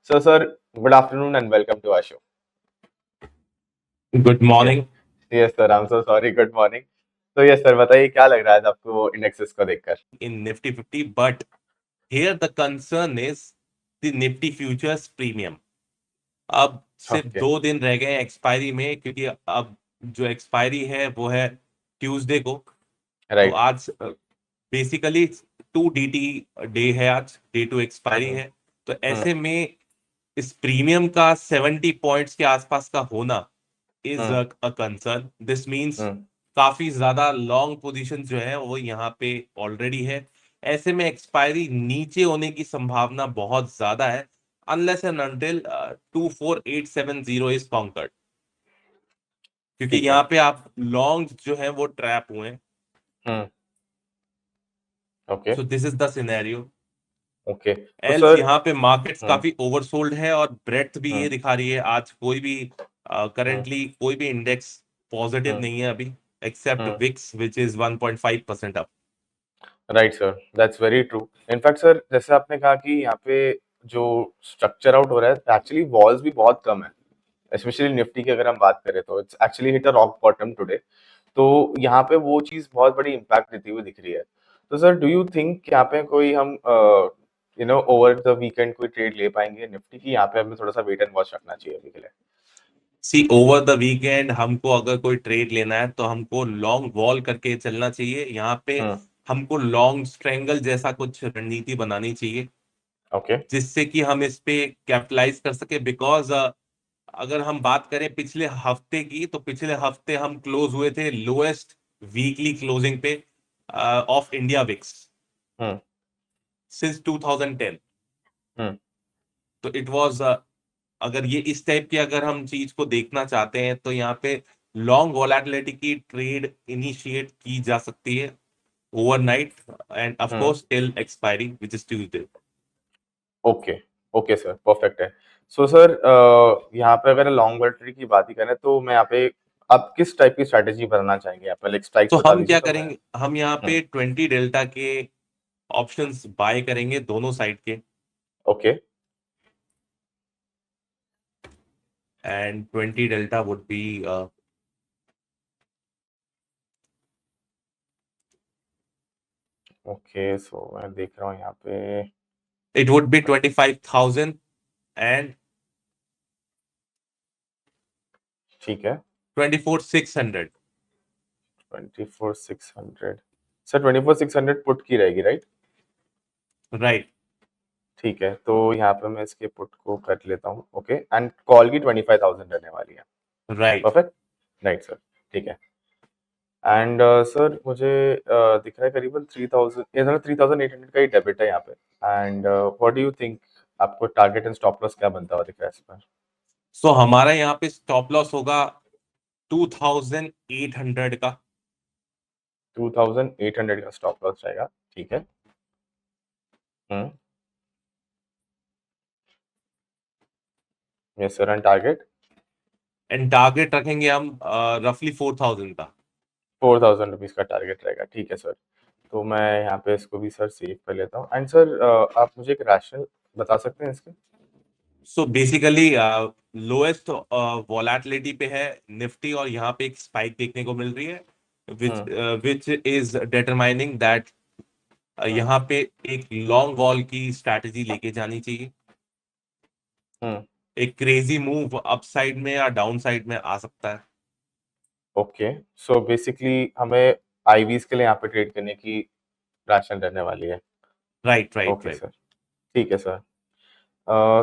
So, sir, good afternoon and welcome to our show. Good Yes, morning. yes, sir. I'm so sorry. Good morning. तो yes, sir, बताइए क्या लग रहा है आज आपको इंडेक्सेस को देखकर? In Nifty 50, but here the concern is the Nifty futures premium. अब सिर्फ Okay, 2 दिन रह गए एक्सपायरी में, क्योंकि अब जो एक्सपायरी है वो है ट्यूसडे को. तो right. आज बेसिकली 2 DT डे है, आज डे टू एक्सपायरी हम्म, है. तो हम्म, ऐसे में इस प्रीमियम का 70 पॉइंट्स के आसपास का होना is hmm, a concern. This means hmm, काफी ज्यादा लॉन्ग पोजीशन जो है वो यहाँ पे ऑलरेडी है. ऐसे में एक्सपायरी नीचे होने की संभावना बहुत ज्यादा है, unless and until 24870 is conquered. क्योंकि ठीक है. यहाँ पे आप लॉन्ग जो है वो ट्रैप हुए हैं. हम्म, okay, so this is the scenario. okay. तो एल्स सर, यहाँ पे मार्केट्स हम्म, काफी ओवरसोल्ड है और ब्रेथ भी ये हम्म, दिखा रही है. आज कोई भी हम्म, करेंटली कोई भी इंडेक्स पॉजिटिव हम्म, नहीं है अभी, except hmm, VIX which is 1.5% up. Right sir, that's very true. In fact sir, जैसे आपने कहा कि यहाँ पे जो स्ट्रक्चर आउट हो रहा है, एक्चुअली वॉल्स भी बहुत कम है. स्पेशली निफ्टी की अगर हम बात करें तो it's actually hit a rock bottom today. तो यहाँ पे वो चीज बहुत बड़ी इम्पैक्ट देती हुई दिख रही है. तो सर, डू यू थिंक यहाँ पे कोई हम ओवर द वीकेंड कोई ट्रेड ले पाएंगे निफ्टी की? यहाँ पे हमें थोड़ा सा वेट एंड वॉच रखना चाहिए अभी के लिए. सी, ओवर द वीकेंड हमको अगर कोई ट्रेड लेना है तो हमको लॉन्ग वॉल करके चलना चाहिए. यहाँ पे हम्म. हमको लॉन्ग स्ट्रेंगल जैसा कुछ रणनीति बनानी चाहिए, ओके. जिससे कि हम इस पे कैपिटलाइज कर सके. बिकॉज अगर हम बात करें पिछले हफ्ते की, तो पिछले हफ्ते हम क्लोज हुए थे लोएस्ट वीकली क्लोजिंग पे of India VIX hmm. Since 2010. हम्म. तो इट वाज, अगर ये इस टाइप की अगर हम चीज को देखना चाहते हैं तो यहाँ पे लॉन्ग वोलेटिलिटी की ट्रेड इनिशिएट की जा सकती है overnight, and of hmm. Course till expiry which is Tuesday. Okay. Okay sir, perfect है. सो सर, यहाँ पे अगर लॉन्ग वोलेटिलिटी की बात ही करें तो मैं यहाँ पे आप किस टाइप की स्ट्रैटेजी बनाना चाहेंगे? यहाँ पे लाइक स्ट्राइक्स तो बता हम दीजिए क्या तो मैं. करेंगे, हम यहाँ हम्म. पे 20 डेल्टा के ऑप्शंस बाय करेंगे दोनों साइड के. Okay. And 20 delta would be, okay, so मैं देख रहा हूँ यहाँ पे. इट वुड बी 25,000 एंड ठीक है. 24,600. 24,600. सर, 24,600 पुट की रहेगी, राइट? राइट. ठीक है, तो यहाँ पे मैं इसके पुट को कर लेता हूँ. ओके, एंड कॉल की 25,000 रहने वाली है. राइट. परफेक्ट. Right sir. ठीक है. एंड सर, मुझे दिख रहा है करीबन 3,000, ये 3,800 का ही डेबिट है यहाँ पे. And what do you think, आपको टारगेट एंड स्टॉप लॉस क्या बनता हुआ दिख रहा है इस पर? सो हमारा यहाँ पे स्टॉप लॉस होगा 2,800 का. 2,800 का स्टॉप लॉस रहेगा. ठीक है. हम्म. Yes sir, and target? And target रखेंगे हम रफली 4,000 का. 4,000 रुपीज का टारगेट रहेगा. ठीक है सर. तो मैं यहाँ पे इसको भी सर सेव कर लेता हूँ. एंड सर, आप मुझे एक रैशनल बता सकते हैं इसके? सो बेसिकली लोएस्ट वोलेटिलिटी पे है निफ्टी, और यहाँ पे एक स्पाइक देखने को मिल रही है विच हम्म. विच इज डिटरमाइनिंग दैट हम्म. यहाँ पे एक लॉन्ग वॉल की स्ट्रैटेजी लेके जानी चाहिए. हम्म. एक क्रेजी मूव अपसाइड में या डाउन साइड में आ सकता है. ओके, सो बेसिकली हमें आईवीज के लिए यहाँ पे ट्रेड करने की रैशनल रहने वाली है. Right right okay right. Sir. ठीक है सर.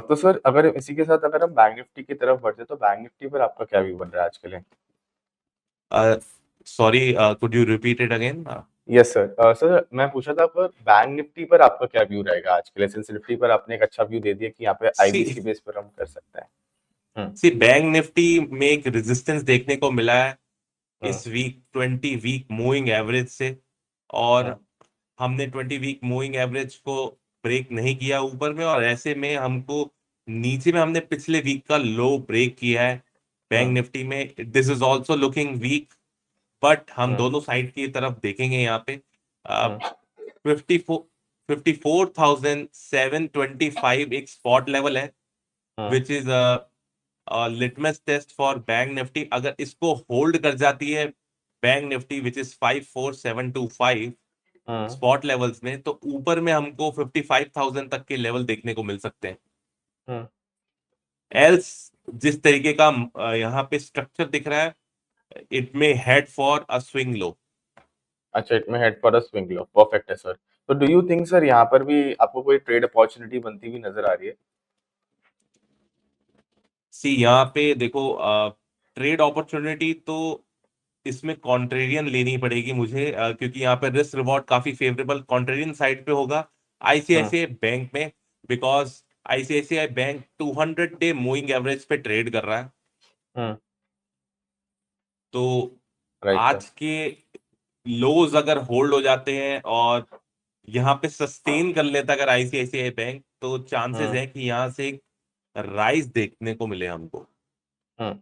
तो सर, अगर इसी के साथ अगर हम बैंक निफ्टी की तरफ बढ़ते तो बैंक निफ्टी पर आपका क्या व्यू बन रहा है आज के लिए? Sorry, could you repeat it again? Yes sir. Sir, मैं पूछा था पर बैंक निफ्टी पर आपका क्या व्यू रहेगा आज के लिए, सिंस निफ्टी पर आपने एक अच्छा व्यू दे दिया कि यहाँ पे सी आईवीज की बेस पर हम कर सकते हैं. हम्म. सी बैंक निफ्टी में एक रेजिस्टेंस देखने को मिला है हम्म. इस वीक 20 वीक मूविंग एवरेज से. और हम्म. हमने 20 वीक मूविंग एवरेज को ब्रेक नहीं किया ऊपर में, और ऐसे में हमको नीचे में हमने पिछले वीक का लो ब्रेक किया है बैंक हम्म. निफ्टी में. This is also looking weak, but हम हम्म. दोनों साइड की तरफ देखेंगे यहाँ पे. हम्म. 54 54,725 एक स्पॉट लेवल है. Which is litmus test for bank Nifty. अगर इसको होल्ड कर जाती है bank Nifty which is 54725 hmm spot levels में, तो ऊपर में हमको 55,000 तक के लेवल देखने को मिल सकते हैं। हम्म एल्स जिस तरीके का यहाँ पे स्ट्रक्चर दिख रहा है, it may head for a swing low. अच्छा, इट में head for a swing low, perfect है सर। तो डू यू थिंक सर यहाँ पर भी आपको कोई ट्रेड अपॉर्चुनिटी बनती हुई नजर आ रही है? सी यहाँ पे देखो, ट्रेड अपॉर्चुनिटी तो इसमें कॉन्ट्रेरियन लेनी पड़ेगी मुझे, क्योंकि यहाँ पे रिस्क रिवॉर्ड काफी फेवरेबल कॉन्ट्रेरियन साइड पे होगा हम्म आईसीआईसीआई बैंक में। Because ICICI bank 200 day moving average पे ट्रेड कर रहा है। हम्म तो राइट सर। आज के लोज अगर होल्ड हो जाते हैं और यहाँ पे सस्टेन कर लेता अगर आईसीआईसीआई बैंक, तो चांसेस हम्म है कि यहाँ से एक राइज देखने को मिले हमको। हम्म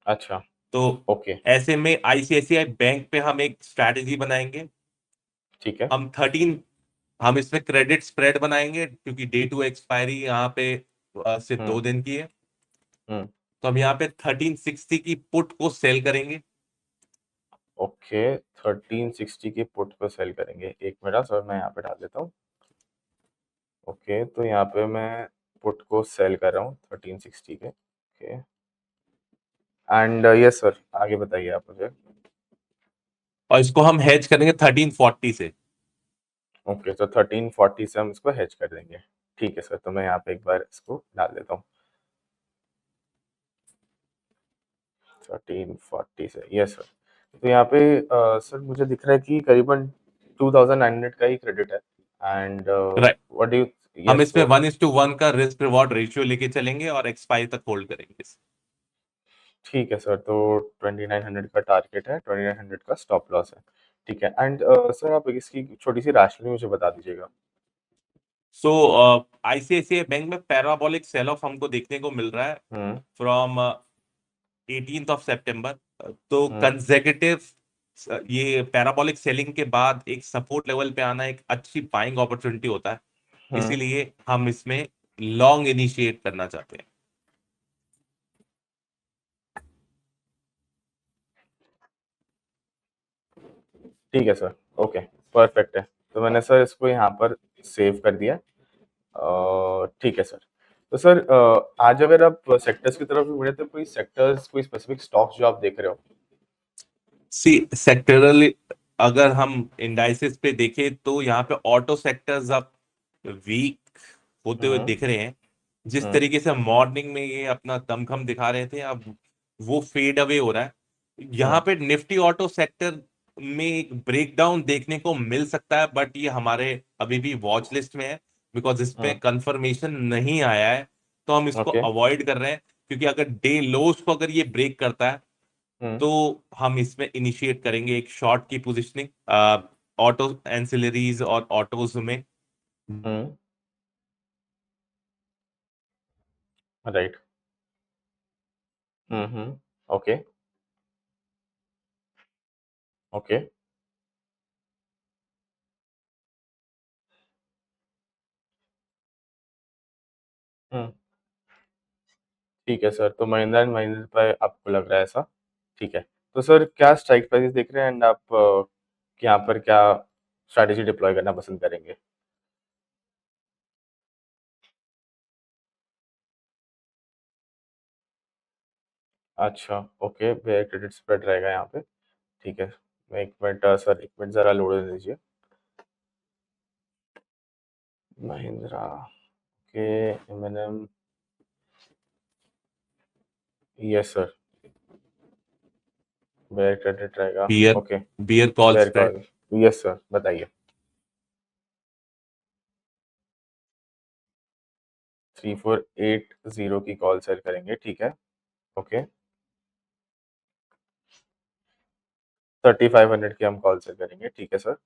अच्छा। तो ओके। ऐसे में आईसीआईसीआई बैंक पे हम एक स्ट्रैटेजी बनाएंगे। ठीक है। हम 13, हम इसमें क्रेडिट स्प्रेड बनाएंगे क्योंकि डे टू एक्सपायरी यहाँ पे सिर्फ हम्म 2 दिन की है। हम्म तो हम यहाँ पे 1360 की पुट को सेल करेंगे। ओके, 1360 की पुट पे सेल करेंगे। एक मिनट सर, मैं यहाँ पे डाल देता हूँ। ओके, तो यहाँ पे मैं पुट को सेल कर रहा हूँ 1360 के। ओके, एंड यस सर, आगे बताइए आप मुझे। और इसको हम हेज करेंगे 1340 से। ओके, तो 1340 से हम इसको हेज कर देंगे। ठीक है सर, तो मैं यहाँ पे एक बार इसको डाल देता हूँ 1340 से। Yes sir. तो यहाँ पे सर मुझे दिख रहा है कि करीबन 2900 का ही क्रेडिट है। And right. What do you? हम यस इसमें सो 1:1 का रिस्क रिवॉर्ड रेशियो लेके चलेंगे और एक्सपायरी तक होल्ड करेंगे। ठीक है सर, तो 2900 का टारगेट है, 2900 का स्टॉप लॉस है। ठीक है, एंड सर आप इसकी छोटी सी रैशनल मुझे बता दीजिएगा। सो आईसीआईसीआई बैंक में पैराबोलिक सेल ऑफ हमको देखने को मिल रहा है हम्म फ्रॉम 18 तो हम्म कंसेक्यूटिव ये पैराबोलिक सेलिंग के बाद एक सपोर्ट लेवल पे आना एक अच्छी बाइंग अपॉर्चुनिटी होता है। हम्म इसीलिए हम इसमें लॉन्ग इनिशिएट करना चाहते हैं। ठीक है सर। ओके, परफेक्ट है। तो मैंने सर इसको यहाँ पर सेव कर दिया। ठीक है सर। तो सर आज अगर आप सेक्टर्स की तरफ भी मुड़े तो कोई सेक्टर्स, कोई स्पेसिफिक स्टॉक्स जो आप देख रहे हो? सी सेक्टरल अगर हम इंडाइसेस पे देखें तो यहाँ पे ऑटो सेक्टर्स अब वीक होते हुए हम्म दिख रहे हैं। जिस हम्म तरीके से मॉर्निंग में ये अपना दमखम दिखा रहे थे, अब वो फेड अवे हो रहा है। यहाँ हम्म पे निफ्टी ऑटो सेक्टर में एक ब्रेकडाउन देखने को मिल सकता है, बट ये हमारे अभी भी वॉच लिस्ट में है बिकॉज इस पे हम्म कंफर्मेशन नहीं आया है। तो हम इसको ओके। अवॉइड कर रहे हैं, क्योंकि अगर डे लोस को अगर ये ब्रेक करता है हम्म तो हम इसमें इनिशिएट करेंगे एक शॉर्ट की पोजिशनिंग ऑटो एंसिलरीज और ऑटोज में। हम्म राइट। ओके। ओके। हम्म ठीक है सर, तो महिंद्रा एंड महिंद्रा पे आपको लग रहा है ऐसा? ठीक है। तो सर क्या स्ट्राइक प्राइस देख रहे हैं, एंड आप यहाँ पर क्या स्ट्रैटेजी डिप्लॉय करना पसंद करेंगे? अच्छा, ओके, बेयर क्रेडिट स्प्रेड रहेगा यहाँ पे। ठीक है। मैं एक मिनट सर, एक मिनट ज़रा लोड होने दीजिए। महिंद्रा के M yes sir, bear credit रहेगा। Bear okay. Bear call bear spread. Call. Yes sir, बताइए। 3480 की कॉल सेल करेंगे, ठीक है। ओके। 3500 की हम कॉल सेल करेंगे, ठीक है सर।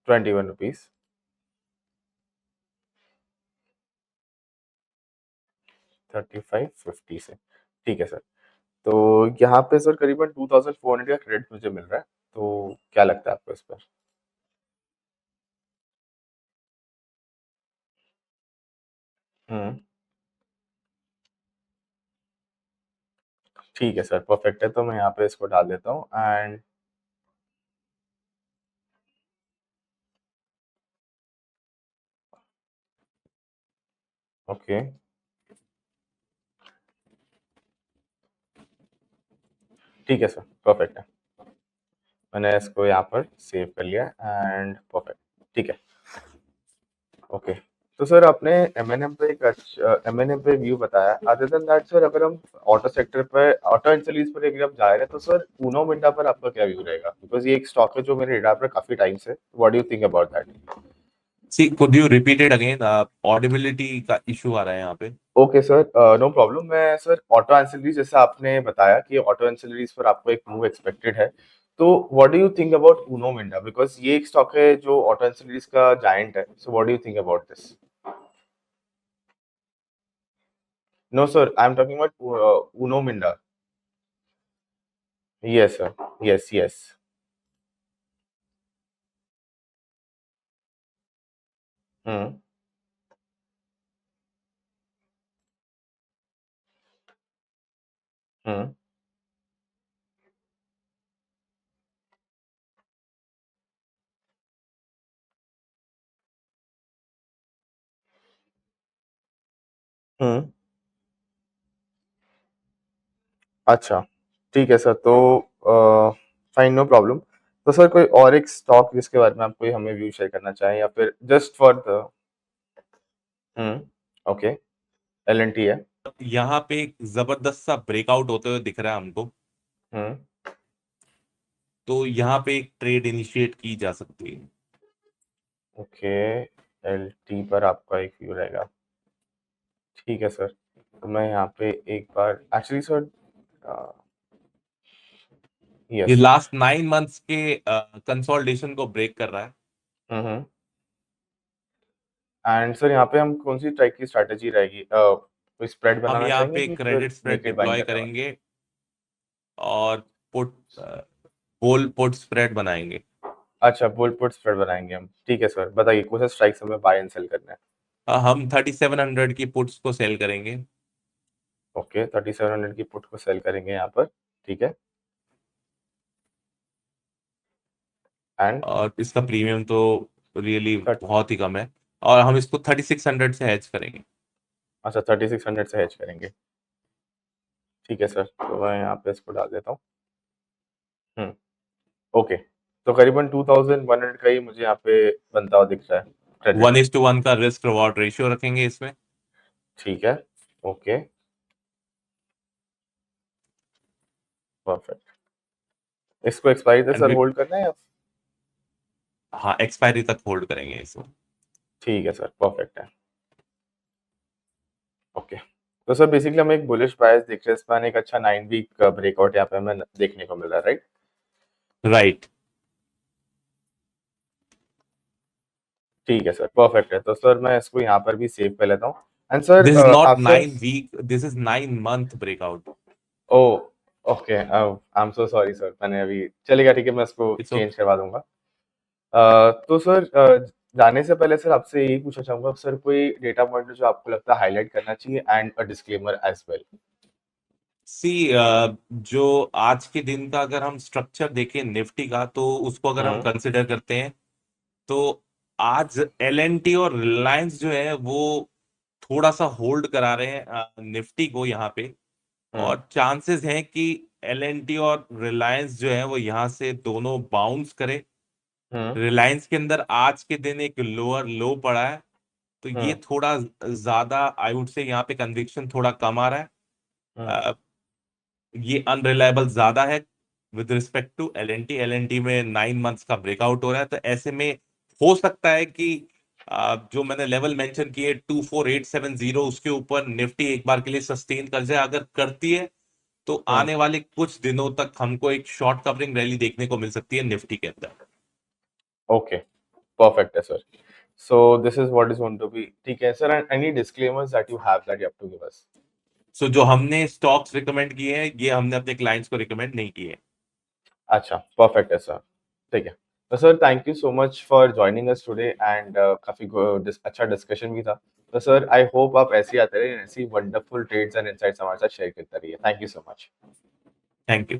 21 रुपीज। 3550 से। ठीक है सर। तो यहाँ पे सर करीबन 2400 का क्रेडिट मुझे मिल रहा है। तो क्या लगता है आपको इस पर? ठीक है सर, परफेक्ट है। तो मैं यहाँ पे इसको डाल देता हूँ एंड ओके, ठीक है सर, परफेक्ट है। मैंने इसको यहाँ पर सेव कर लिया एंड परफेक्ट, ठीक है, ओके। तो सर आपने एमएनएम पे एक अच्छा एमएनएम पे व्यू बताया। अदर देन दैट सर, अगर हम ऑटो सेक्टर पे ऑटो एंसिलरीज पर अगर आप जा रहे हैं तो सर ऊनो मिंडा पर आपका क्या व्यू रहेगा? बिकॉज ये एक स्टॉक है जो मेरे रेडार पर काफी टाइम से। What do you think about that? See could you repeat it again? Audibility का इशू आ रहा है यहाँ पे। Okay sir, no problem. मैं सर ऑटो एंसिलरीज, जैसे आपने बताया कि ऑटो एंसिलरीज पर आपको एक मूव एक्सपेक्टेड है, तो what do you think about Uno Minda? Because ये एक स्टॉक है जो ऑटो एंसिलरीज का जायंट है। So what do you think about this? No sir, I am talking about Uno Minda. Yes sir, yes yes. Hmm, hmm, hmm. अच्छा, ठीक है सर। तो फाइन, नो प्रॉब्लम। तो सर कोई और एक स्टॉक जिसके बारे में आप कोई हमें व्यू शेयर करना चाहें, या फिर just for the. Okay, L and T है। यहाँ पे एक जबरदस्त सा ब्रेकआउट होते हुए दिख रहा है हमको। हम्म, तो यहाँ पे एक ट्रेड इनिशिएट की जा सकती है। ओके, एलटी पर आपका एक व्यू रहेगा। ठीक है सर। तो मैं यहाँ पे एक बार एक्चुअली सर, ये यस। लास्ट 9 मंथ्स के कंसोलिडेशन को ब्रेक कर रहा है। हम्म, एंड सर यहाँ पे हम कौन सी टाइप की स्ट्रैटेजी रहेगी? कोई स्प्रेड हम बनाना यहाँ चाहेंगे पे कि फिर credit spread naked buying deploy करने वाले? करेंगे और पुट होल पुट स्प्रेड बनाएंगे। अच्छा, बुल पुट स्प्रेड बनाएंगे हम। ठीक है सर, बताइए कौन सा स्ट्राइक्स हमें बाय एंड सेल करना है? हम 3700 की पुट्स को सेल करेंगे। ओके, 3700 की पुट को सेल करेंगे यहाँ पर। ठीक है, एंड और इसका प्रीमियम तो रियली बहुत ही कम है। और हम इसको 3600 से हेज करेंगे। अच्छा, 3600 से हेज करेंगे। ठीक है सर, तो मैं यहाँ पे इसको डाल देता हूँ। हम्म, ओके। तो करीबन 2100 का ही मुझे यहाँ पे बनता हुआ दिख रहा है क्रेडिट। 1:1 का रिस्क रिवॉर्ड रेशियो रखेंगे इसमें। ठीक है, ओके, परफेक्ट। इसको एक्सपायरी तक एंड सर होल्ड करना है या? हाँ, एक्सपायरी तक होल्ड करेंगे इसको। ठीक है सर, परफेक्ट है, ओके। तो सर बेसिकली हम एक बुलिश बायस देख रहे हैं, इसमें एक अच्छा 9 वीक ब्रेकआउट यहाँ पे हमें देखने को मिल रहा है, राइट? राइट। ठीक है सर, परफेक्ट है। तो सर मैं इसको यहाँ पर भी सेव कर लेता हूँ। And sir this is not आप sir, 9 week, this is 9 month breakout. Oh, okay, I am so sorry sir, मैंने अभी, चलेगा, ठीक है, मैं इसको इट्स चेंज ओके। करवा दूंगा। तो सर जाने से पहले सर आपसे यही पूछना चाहूंगा सर, कोई डेटा पॉइंट जो आपको लगता है हाईलाइट करना चाहिए, and a disclaimer as well. See जो आज के दिन का अगर हम स्ट्रक्चर देखें निफ्टी का, तो उसको अगर हम हम्म, कंसिडर करते हैं तो आज एलएनटी और रिलायंस जो है वो थोड़ा सा होल्ड करा रहे हैं निफ्टी को यहाँ पे। हम्म, और चांसेस हैं कि एलएनटी और रिलायंस जो है वो यहाँ से दोनों बाउंस करे। हम्म, रिलायंस के अंदर आज के दिन एक लोअर लो पड़ा है, तो ये हम्म, थोड़ा ज्यादा आई वुड से यहाँ पे कन्विक्शन थोड़ा कम आ रहा है। हम्म, अ, ये अनरिलायबल ज्यादा है with respect to L and T. L and T में 9 मंथ्स का ब्रेकआउट हो रहा है, तो ऐसे में हो सकता है कि जो मैंने लेवल मेंशन किए 24870, उसके ऊपर निफ्टी एक बार के लिए सस्टेन कर जाए। अगर करती है तो हम्म, आने वाले कुछ दिनों तक हमको एक शॉर्ट कवरिंग रैली देखने को मिल सकती है निफ्टी के अंदर। ओके, परफेक्ट है sir. So this is what is going to be, ठीक है sir. And any disclaimers that you have to give us? So जो हमने स्टॉक्स रिकमेंड किए हैं, ये हमने अपने क्लाइंट्स को रिकमेंड नहीं किए। अच्छा, परफेक्ट है सर, ठीक है। तो sir thank you so much for joining us today, and काफी अच्छा डिस्कशन भी था। तो सर आई होप आप ऐसे ही आते रहिए, ऐसी वंडरफुल ट्रेड्स एंड इनसाइट्स हमारे साथ शेयर करते रहिए। Thank you so much. Thank you.